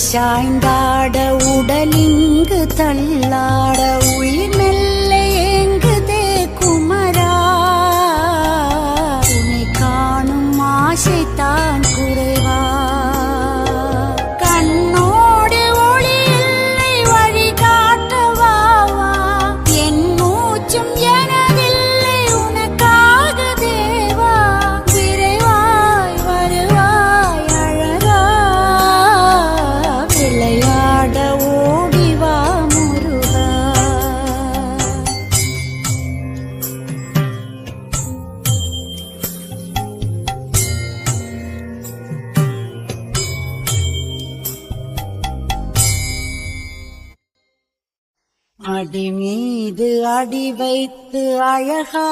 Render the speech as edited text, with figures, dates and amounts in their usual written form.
சாய்ந்தாட உடலிங்கு தள்ளாட உயிர் மெல்ல ஏங்குதே குமரா உன்னை காணும் ஆசைத்தான் குறைவா கண்ணோடு ஒளி இல்லை வழி காட்டவாவா என் மூச்சும் எனதில்லை உனக்காக தேவா விரைவாய் வருவாய் அழகா விளையாட ஓடிவா முருகா அடி மீது அடி வைத்து அழகா